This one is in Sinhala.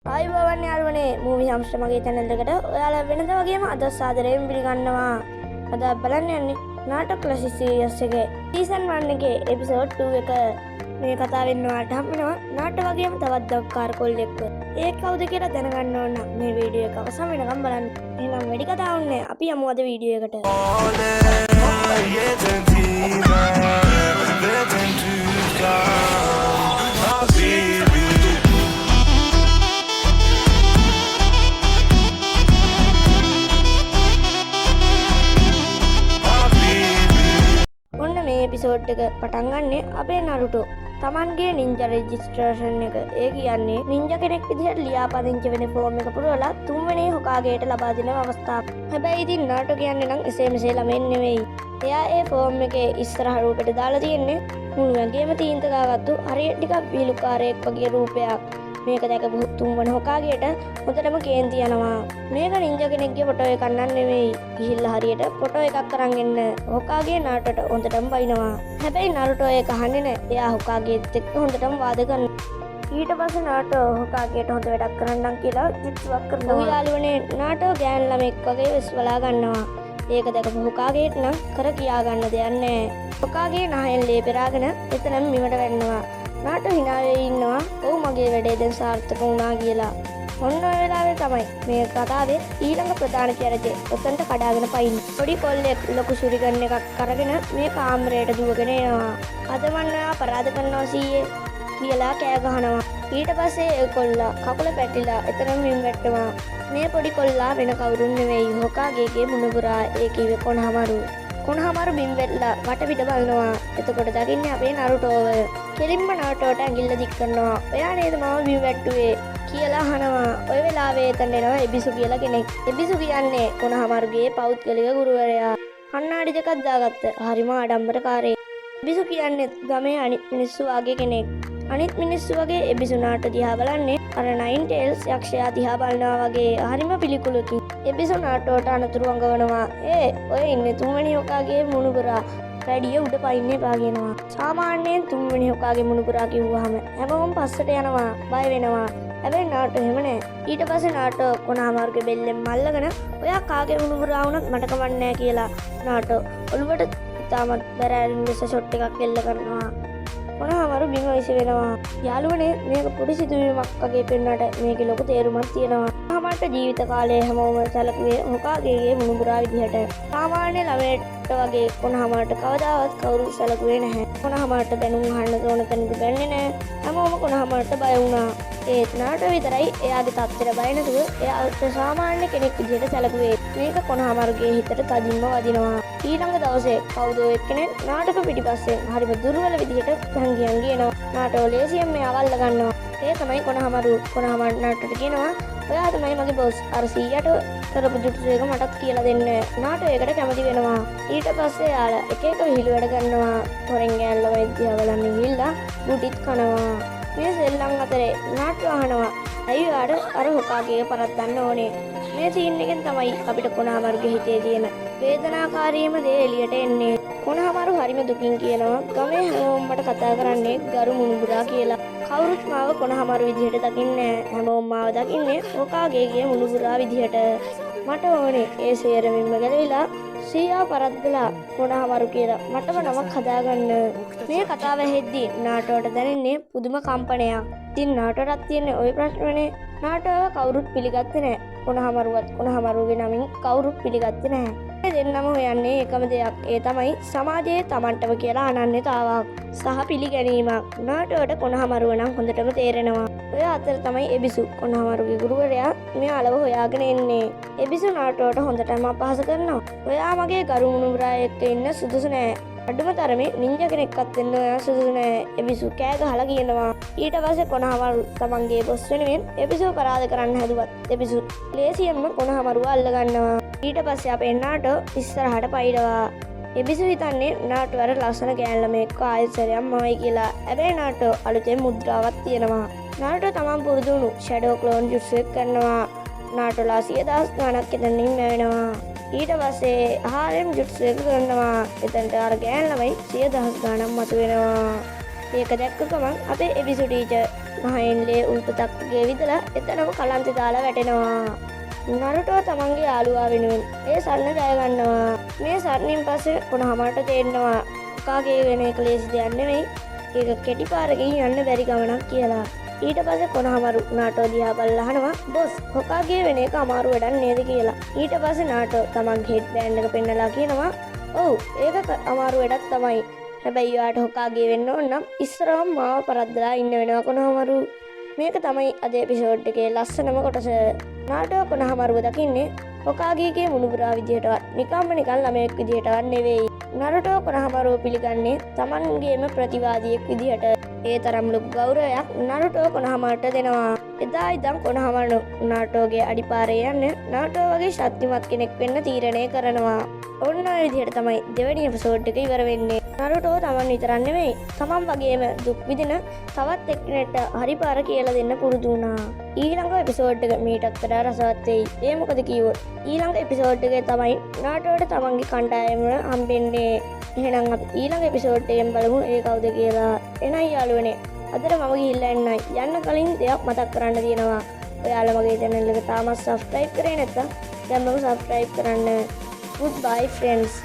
ආයුබෝවන් යාළුවනේ මූවි හම්ස්ටර් මගේ channel එකට ඔයාලා වෙනද වගේම අද සාදරයෙන් පිළිගන්නවා. අද බලන්න යන්නේ නාටක ක්ලාසික් සීරීස් එකේ සීසන් 1 එකේ එපිසෝඩ් 2 එක. මේ කතාවෙන් ඔයාලට හම් වෙනවා නාටක වගේම තවත් දක්කාර කොල්ලෙක්ව. ඒ කවුද කියලා දැනගන්න ඕන නම් මේ වීඩියෝ එක අවසන් වෙනකම් බලන්න. එහෙනම් වැඩි කතාවක් නැහැ. අපි යමු අද වීඩියෝ එකට. එපිසෝඩ් එක පටන් ගන්නේ අපේ නරුටෝ තමන්ගේ නින්ජා රෙජිස්ට්‍රේෂන් එක. ඒ කියන්නේ නින්ජා කෙනෙක් විදිහට ලියාපදිංචි වෙන ෆෝම් එක පුරවලා තුන්වෙනි හොකාගේට ලබා දෙන අවස්ථාව. හැබැයි ඉතින් නරුටෝ කියන්නේ නම් එසේ මෙසේ ළමෙන් නෙවෙයි. එයා ඒ ෆෝම් එකේ ඉස්සරහ රූපෙට දාලා තියෙන්නේ මුළුවන්ගේම තීන්ත ගාගත්තු හරියට ටිකක් විහිළුකාරයෙක් වගේ රූපයක්. මේක දැකපු තුන්වෙනි හොකාගේට හොඳටම කේන්ති යනවා. මේක නින්ජා කෙනෙක්ගේ ෆොටෝ එකක් නෙවෙයි. ගිහිල්ලා හරියට ෆොටෝ එකක් අරන් එන්න හොකාගේ නාටට හොඳටම බයිනවා. හැබැයි නරුටෝ ඒක අහන්නේ නැහැ. එයා හොකාගේත් එක්ක හොඳටම වාද කරනවා. ඊට පස්සේ නාටෝ හොකාගේට හොඳ වැඩක් කරන්නම් කියලා ජිත්තුවක් කරනවා. ඔය යාළුවනේ නාටෝ ගෑන් ළමෙක් වගේ වෙස්වලා ගන්නවා. ඒක දැකපු හොකාගේට නම් කර කියා ගන්න දෙයක් නැහැ. හොකාගේ නහයෙන් ලේ පෙරාගෙන එතනම මිමට වැටෙනවා. නාටෝ hina වෙලා ඉන්නවා. ඔව් මගේ වැඩේ දැන් සාර්ථක වුණා කියලා. ඔන්න ඔය වෙලාවේ තමයි මේ කතාවේ ඊළඟ ප්‍රධාන චරිතය ඔතනට කඩාගෙන පයින්. පොඩි කොල්ලෙක් ලොකු සුරිගන් එකක් අරගෙන මේ කාමරයට දුවගෙන එනවා. අද මන් ඔයා පරාද කරනවා සීයේ කියලා කෑ ගහනවා. ඊට පස්සේ ඒ කොල්ලා කකුල පැටිලා එතරම් මින් වැටෙනවා. මේ පොඩි කොල්ලා වෙන කවුරුන් නෙවෙයි හොකාගේගේ මුණුබුරා. ඒ කිව්වේ කොනහමරු. කොනහමරු බිම් වෙලා වටපිට බලනවා. එතකොට දකින්නේ අපේ නරුටෝව. කෙලින්ම නාටෝට ඇඟිල්ල දික් කරනවා. ඔයා නේද මම බිම් වැට්ටුවේ කියලා අහනවා. ඔය වෙලාවේ එතන එනවා එබිසු කියලා කෙනෙක්. එබිසු කියන්නේ කොනහමරුගේ පෞද්ගලික ගුරුවරයා. කණ්ණාඩි දෙකක් දාගත්ත හරිම ආඩම්බරකාරයෙක්. එබිසු කියන්නේ ගමේ අනිත් මිනිස්සු වගේ කෙනෙක්. අනිත් මිනිස්සු වගේ එබිසු නාට දිහා බලන්නේ අර නයින් ටේල්ස් යක්ෂයා දිහා බලනවා වගේ හරිම පිළිකුලකින්. එබිසු නාටෝට අනතුරු අඟවනවා. ඔය ඉන්නේ තුන්වෙනි හොකාගේ මුණුබුරා. වැඩිය උඩ පයින්නේ එපා කියනවා. සාමාන්‍යයෙන් තුන්වෙනි හොකාගේ මුණුබුරා කිව්වහම හැමෝම පස්සට යනවා, බය වෙනවා. හැබැයි නාටෝ එහෙම නෑ. ඊට පස්සේ නාටෝ කොනහමරුගේ බෙල්ලෙන් මල්ලගෙන ඔයා කාගේ මුණුබුරා වුණත් මට කමක් නෑ කියලා නාටෝ ඔළුවට ඉතාමත් බැරෑරින් ලෙස ෂොට් එකක් එල්ල කරනවා. කොනහමරු බිම විසි වෙනවා. යාළුවනේ මේක පොඩි සිදුවීමක් වගේ පෙන්වන්නට මේකේ ලොකු තේරුමක් තියෙනවා. කොනහමරුට ජීවිත කාලයේ හැමෝම සැලකුවේ හොකාගේගේ මුණුබුරා විදිහට. සාමාන්‍ය ළමයට වගේ කොනහමරුට කවදාවත් කවුරු සැලකුවේ නැහැ. කොනහමරුට බැනුම් අහන්න ඕන තැනදී බැන්නේ නැහැ. හැමෝම කොනහමරුට බය වුණා. ඒත් නාටෝ විතරයි එයාගේ තත්ත්වයට බය නැතුව එයාට සාමාන්‍ය කෙනෙක් විදිහට සැලකුවේ. මේක කොනහමරුගේ හිතට තදින්ම වදිනවා. ඊළඟ දවසේ කවුදෝ එක්කෙනෙක් නාටක පිටිපස්සෙන් හරිම දුර්වල විදිහට හංගියන් ගියනවා. නාටෝ ලේසියෙන් මෙයාව අල්ල ගන්නවා. ඒ තමයි කොනහමරු. කොනහමරු නාටෝට කියනවා ඔයා තමයි මගේ බොස්. අර සීයට කරපු ජුට්සු එක මටත් කියලා දෙන්න. නාටෝ ඒකට කැමති වෙනවා. ඊට පස්සේ යාලා එක එක විහිළු වැඩ කරනවා. හොරෙන් ගෑල්ල වෛද්‍යයා බලන්න ගිහිල්ලා බුටිත් කනවා. මේ සෙල්ලම් අතරේ නාටෝ අහනවා ඇයි ඔයාට අර හොකාගේ පරද්දන්න ඕනේ? මේ සීන් එකෙන් තමයි අපිට කොනහමරුගේ හිතේ තියෙන වේදනාකාරීම දේ එළියට එන්නේ. කොනහමරු හරිම දුකින් කියනවා ගමේ හැමෝම මට කතා කරන්නේ ගරු මුණුබුරා කියලා. කවුරුත් මාව කොනහමරු විදිහට දකින්නේ නැහැ. හැමෝම මාව දකින්නේ හොකාගේගේ මුණුබුරා විදිහට. මට ඕනේ ඒ සේරමින්ම ගැලවිලා සීයා පරද්දලා කොනහමරු කියලා මටම නමක් හදාගන්න. මේ කතාව ඇහෙද්දී නාටෝට දැනෙන්නේ පුදුම කම්පනයක්. ඉතින් නාටෝටත් තියෙන්නේ ওই ප්‍රශ්නනේ. නාටෝව කවුරුත් පිළිගත්තේ නැහැ. කොනහමරුවත් කොනහමරුගේ නමින් කවුරුත් පිළිගත්තේ නැහැ. මේ දෙන්නම හොයන්නේ එකම දෙයක්. ඒ තමයි සමාජයේ Tamanටම කියලා අනන්‍යතාවක් සහ පිළිගැනීමක්. නාටෝට කොනහමරුව නම් හොඳටම තේරෙනවා. ඔය අතර තමයි එබිසු කොනහමරුගේ ගුරුවරයා මෙයාලව හොයාගෙන එන්නේ. එබිසු නාටෝට හොඳටම අපහාස කරනවා. ඔයා මගේ ගරු මුණුබුරා එක්ක ඉන්න සුදුසු නෑ. අඩුම තරමේ නින්ජා කෙනෙක්වත් වෙන්න ඔයා සුදුසු නෑ. එබිසු කෑ ගහලා කියනවා. ඊට පස්සේ කොනහමරු තමන්ගේ බොස් වෙනුවෙන් එබිසුව පරාද කරන්න හැදුවත් එබිසු ලේසියෙන්ම කොනහමරුව අල්ල ගන්නවා. ඊට පස්සේ අපේ නාටෝ ඉස්සරහට පයින්නවා. එබිසු හිතන්නේ නාටෝ අර ලස්සන ගෑන් ළමෙක්ව ආයෙසරයක් මවයි කියලා. හැබැයි නාටෝ අලුතෙන් මුද්‍රාවක් තියෙනවා. නාටෝ තමන් පුරුදු වුණු ෂැඩෝ ක්ලෝන් ජුට්සු එක කරනවා. නාටෝලා 100,000 ගණක් එතනින් මැවෙනවා. ඊට පස්සේ ආරෙම් ජුට්සු එක කරනවා. එතනට අර ගෑන් ළමයි 100,000 ගණන් මතුවෙනවා. ඒක දැක්ක ගමන් අපේ එබිසු ටීචර් නහයෙන්ලේ උල්පතක්ගේ විදලා එතනම කලන්තෙ දාලා වැටෙනවා. නරුටෝ තමන්ගේ යාළුවා වෙනුවෙන් ඒ සරණ ජයගන්නවා. මේ සරණින් පස්සේ කොනහමට තේරෙනවා හොකාගේ වෙන එක ලේසි දෙයක් නෙවෙයි. ඒක කෙටි පාරකින් යන්න බැරි ගමනක් කියලා. ඊට පස්සේ කොනහමරු නාටෝ දිහා බලලා අහනවා බොස් හොකාගේ වෙන එක අමාරු වැඩක් නේද කියලා. ඊට පස්සේ නාටෝ තමන්ගේ හෙඩ් බෑන්ඩ් එක පෙන්නලා කියනවා ඔව් ඒක අමාරු වැඩක් තමයි. හැබැයි යාට හොකාගේ වෙන්න ඕන නම් ඉස්සරවම මාව පරද්දලා ඉන්න වෙනවා කොනහමරු. මේක තමයි අද එපිසෝඩ් එකේ ලස්සනම කොටස. නාටෝ කොනහමරුව දකින්නේ හොකාගේගේ මුණුබුරා විදිහටවත් නිකම්ම නිකන් ළමයෙක් විදිහටවත් නෙවෙයි. නරුටෝ කොනහමරුව පිළිගන්නේ තමන්ගේම ප්‍රතිවාදියෙක් විදිහට. ඒ තරම් ලොකු ගෞරවයක් නරුටෝ කොනහමරට දෙනවා. එදා ඉදන් කොනහමරු නාටෝගේ අඩිපාරේ යන්න නාටෝ වගේ ශක්තිමත් කෙනෙක් වෙන්න තීරණය කරනවා. ඔන්න ඔය විදිහට තමයි දෙවෙනි එපිසෝඩ් එක ඉවර වෙන්නේ. නරුටෝ තමන් විතරක් නෙවෙයි තමන් වගේම දුක් විඳින තවත් එක්කෙනෙක්ට හරි පාර කියලා දෙන්න පුරුදු වුණා. ඊළඟ එපිසෝඩ් එක මීටත් වඩා රසවත් වෙයි. ඒ මොකද කිව්වොත් ඊළඟ එපිසෝඩ් එකේ තමයි නාටෝට තමන්ගේ කණ්ඩායම හම්බෙන්නේ. එහෙනම් අපි ඊළඟ එපිසෝඩ් එකෙන් බලමු ඒ කවුද කියලා. එනයි යාළුවනේ අදට මම ගිහිල්ලා එන්නයි. යන්න කලින් දෙයක් මතක් කරන්න තියෙනවා. ඔයාලා මගේ channel එක තාමත් subscribe කරේ නැත්නම් දැන්ම subscribe කරන්න. Goodbye friends.